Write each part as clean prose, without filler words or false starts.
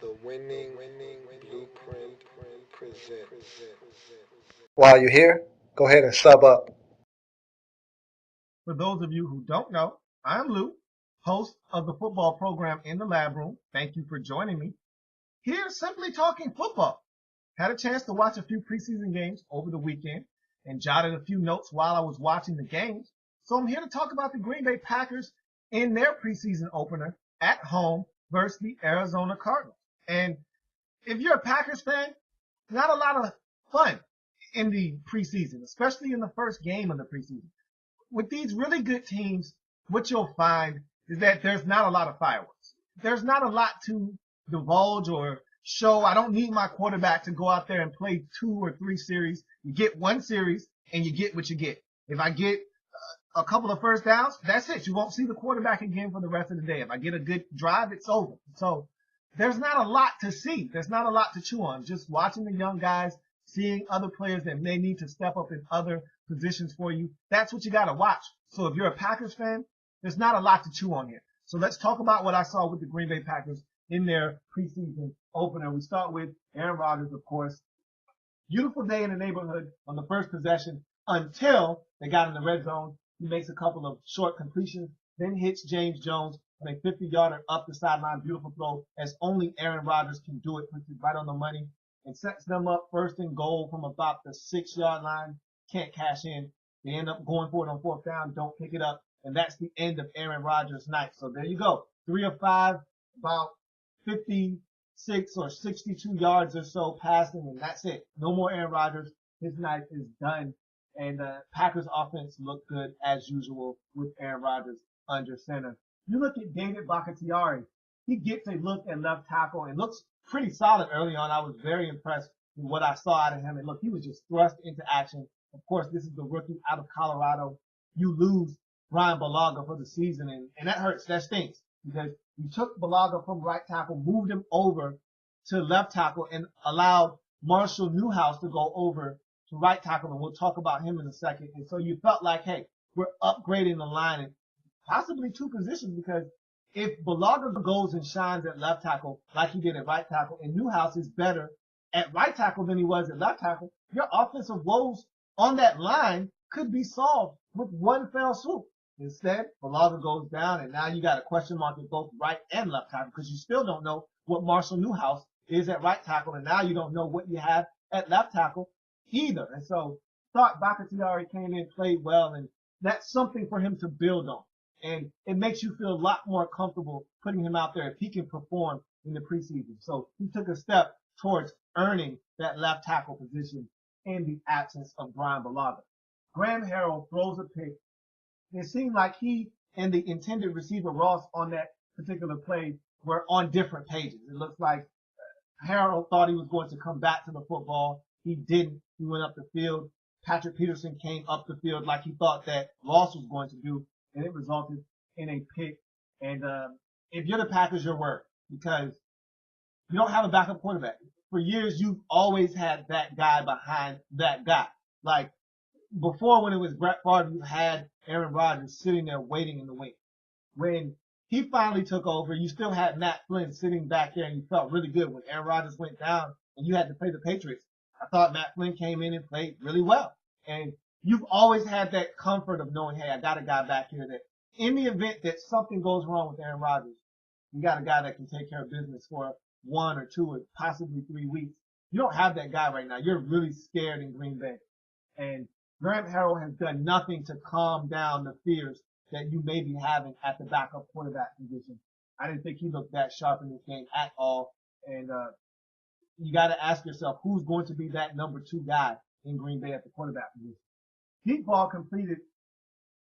The winning blueprint presents. While you're here, go ahead and sub up. For those of you who don't know, I'm Lou, host of the football program in the lab room. Thank you for joining me. Here, simply talking football. Had a chance to watch a few preseason games over the weekend and jotted a few notes while I was watching the games. So I'm here to talk about the Green Bay Packers in their preseason opener at home versus the Arizona Cardinals. And if you're a Packers fan, not a lot of fun in the preseason, especially in the first game of the preseason. With these really good teams, what you'll find is that there's not a lot of fireworks. There's not a lot to divulge or show. I don't need my quarterback to go out there and play 2 or 3 series. You get one series and you get what you get. If I get a couple of first downs, that's it. You won't see the quarterback again for the rest of the day. If I get a good drive, it's over. So there's not a lot to see. There's not a lot to chew on. Just watching the young guys, seeing other players that may need to step up in other positions for you. That's what you got to watch. So if you're a Packers fan, there's not a lot to chew on here. So let's talk about what I saw with the Green Bay Packers in their preseason opener. We start with Aaron Rodgers, of course. Beautiful day in the neighborhood on the first possession until they got in the red zone. He makes a couple of short completions, then hits James Jones on a 50-yarder up the sideline. Beautiful throw, as only Aaron Rodgers can do it, puts it right on the money, and sets them up first and goal from about the 6-yard line. Can't cash in. They end up going for it on fourth down, don't pick it up, and that's the end of Aaron Rodgers' night. So there you go. 3 of 5, about 56 or 62 yards or so passing, and that's it. No more Aaron Rodgers. His night is done. And the Packers offense looked good as usual with Aaron Rodgers under center. You look at David Bakhtiari. He gets a look at left tackle and looks pretty solid early on. I was very impressed with what I saw out of him. And look, he was just thrust into action. Of course, this is the rookie out of Colorado. You lose Brian Bulaga for the season, and that hurts. That stinks because you took Bulaga from right tackle, moved him over to left tackle, and allowed Marshall Newhouse to go over to right tackle, and we'll talk about him in a second. And so you felt like, hey, we're upgrading the line and possibly 2 positions, because if Bulaga goes and shines at left tackle like he did at right tackle, and Newhouse is better at right tackle than he was at left tackle, your offensive woes on that line could be solved with one fell swoop. Instead, Bulaga goes down, and now you got a question mark at both right and left tackle, because you still don't know what Marshall Newhouse is at right tackle, and now you don't know what you have at left tackle either. And so thought Bakhtiari came in, played well, and that's something for him to build on. And it makes you feel a lot more comfortable putting him out there if he can perform in the preseason. So he took a step towards earning that left tackle position in the absence of Brian Bulaga. Graham Harrell throws a pick. It seemed like he and the intended receiver Ross on that particular play were on different pages. It looks like Harrell thought he was going to come back to the football. He didn't. He went up the field. Patrick Peterson came up the field like he thought that Ross was going to do, and it resulted in a pick. And if you're the Packers, you're worried because you don't have a backup quarterback. For years, you've always had that guy behind that guy. Like before, when it was Brett Favre, you had Aaron Rodgers sitting there waiting in the wings. When he finally took over, you still had Matt Flynn sitting back there, and you felt really good when Aaron Rodgers went down and you had to play the Patriots. I thought Matt Flynn came in and played really well. And you've always had that comfort of knowing, hey, I got a guy back here that in the event that something goes wrong with Aaron Rodgers, you got a guy that can take care of business for 1 or 2 or possibly 3 weeks. You don't have that guy right now. You're really scared in Green Bay. And Graham Harrell has done nothing to calm down the fears that you may be having at the backup quarterback position. I didn't think he looked that sharp in this game at all. And you got to ask yourself, who's going to be that number 2 guy in Green Bay at the quarterback position? Deep ball completed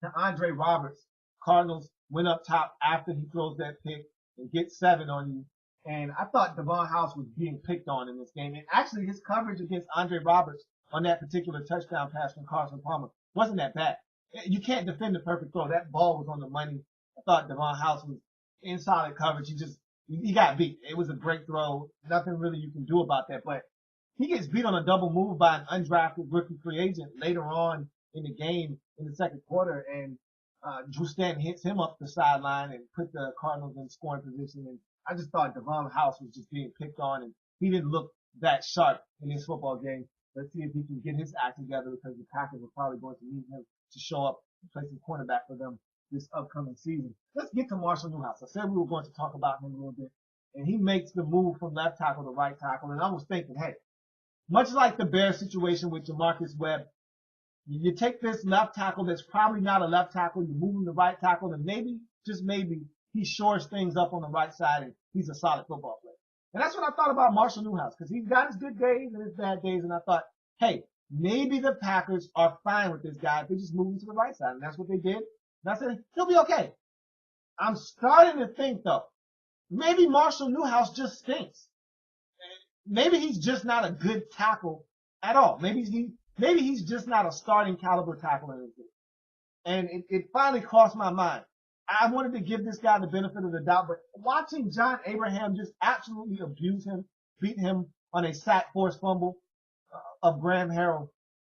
to Andre Roberts. Cardinals went up top after he throws that pick and gets 7 on you. And I thought Devon House was being picked on in this game. And actually, his coverage against Andre Roberts on that particular touchdown pass from Carson Palmer wasn't that bad. You can't defend the perfect throw. That ball was on the money. I thought Devon House was in solid coverage. He got beat. It was a great throw. Nothing really you can do about that. But he gets beat on a double move by an undrafted rookie free agent later on in the game in the second quarter. And Drew Stanton hits him up the sideline and put the Cardinals in scoring position. And I just thought Devon House was just being picked on, and he didn't look that sharp in this football game. Let's see if he can get his act together because the Packers are probably going to need him to show up and play some cornerback for them this upcoming season. Let's get to Marshall Newhouse. I said we were going to talk about him a little bit, and he makes the move from left tackle to right tackle. And I was thinking, hey, much like the Bears situation with Jamarcus Webb, you take this left tackle that's probably not a left tackle, you move him to right tackle, and maybe, just maybe, he shores things up on the right side and he's a solid football player. And that's what I thought about Marshall Newhouse, because he's got his good days and his bad days, and I thought, hey, maybe the Packers are fine with this guy if they just move him to the right side. And that's what they did. And I said, he'll be okay. I'm starting to think, though, maybe Marshall Newhouse just stinks. Maybe he's just not a good tackle at all. Maybe he's just not a starting caliber tackle in this league. And it finally crossed my mind. I wanted to give this guy the benefit of the doubt, but watching John Abraham just absolutely abuse him, beat him on a sack forced fumble of Graham Harrell,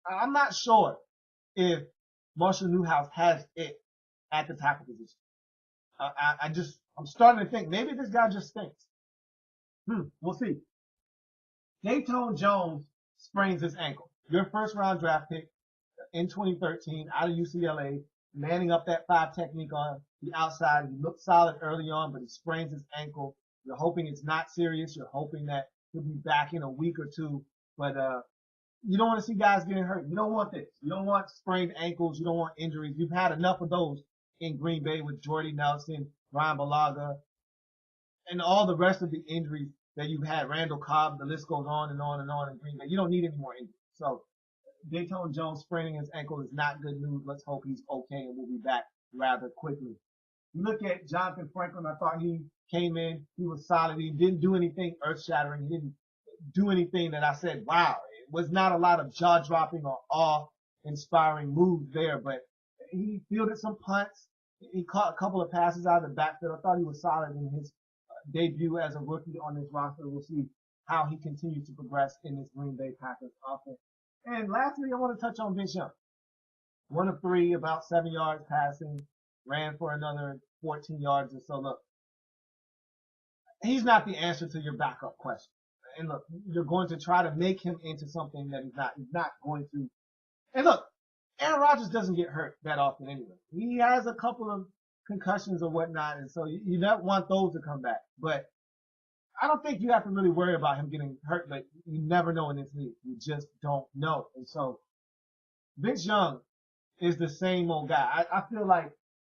I'm not sure if Marshall Newhouse has it at the tackle position. I'm starting to think maybe this guy just stinks. We'll see. Dayton Jones sprains his ankle. Your first round draft pick in 2013 out of UCLA, manning up that 5 technique on the outside. He looked solid early on, but he sprains his ankle. You're hoping it's not serious. You're hoping that he'll be back in a week or two. But you don't want to see guys getting hurt. You don't want this. You don't want sprained ankles. You don't want injuries. You've had enough of those in Green Bay with Jordy Nelson, Brian Balaga, and all the rest of the injuries that you've had. Randall Cobb, the list goes on and on and on in Green Bay. You don't need any more injuries. So Dayton Jones spraining his ankle is not good news. Let's hope he's okay and we'll be back rather quickly. You look at Jonathan Franklin. I thought he came in. He was solid. He didn't do anything earth-shattering. He didn't do anything that I said, wow. It was not a lot of jaw-dropping or awe-inspiring moves there, but he fielded some punts. He caught a couple of passes out of the backfield. I thought he was solid in his debut as a rookie on this roster. We'll see how he continues to progress in this Green Bay Packers offense. And lastly, I want to touch on Vince Young. 1 of 3, about 7 yards passing, ran for another 14 yards or so. Look, he's not the answer to your backup question. And look, you're going to try to make him into something that he's not. He's not going to. And look, Aaron Rodgers doesn't get hurt that often anyway. He has a couple of concussions or whatnot, and so you don't want those to come back. But I don't think you have to really worry about him getting hurt, but you never know in this league. You just don't know. And so Vince Young is the same old guy. I feel like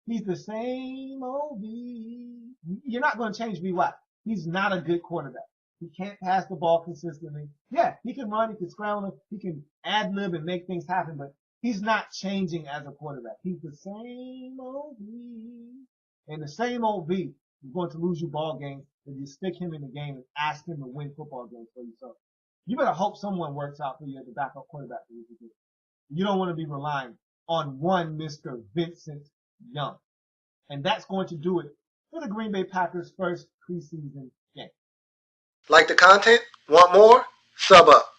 he's the same old V. You're not going to change VY. He's not a good quarterback. He can't pass the ball consistently. Yeah, he can run, he can scramble, he can ad-lib and make things happen, but he's not changing as a quarterback. He's the same old V. And the same old V is going to lose you ball games if you stick him in the game and ask him to win football games for you. So you better hope someone works out for you as a backup quarterback for you. You don't want to be relying on one Mr. Vincent Young. And that's going to do it for the Green Bay Packers' first preseason game. Like the content? Want more? Sub up.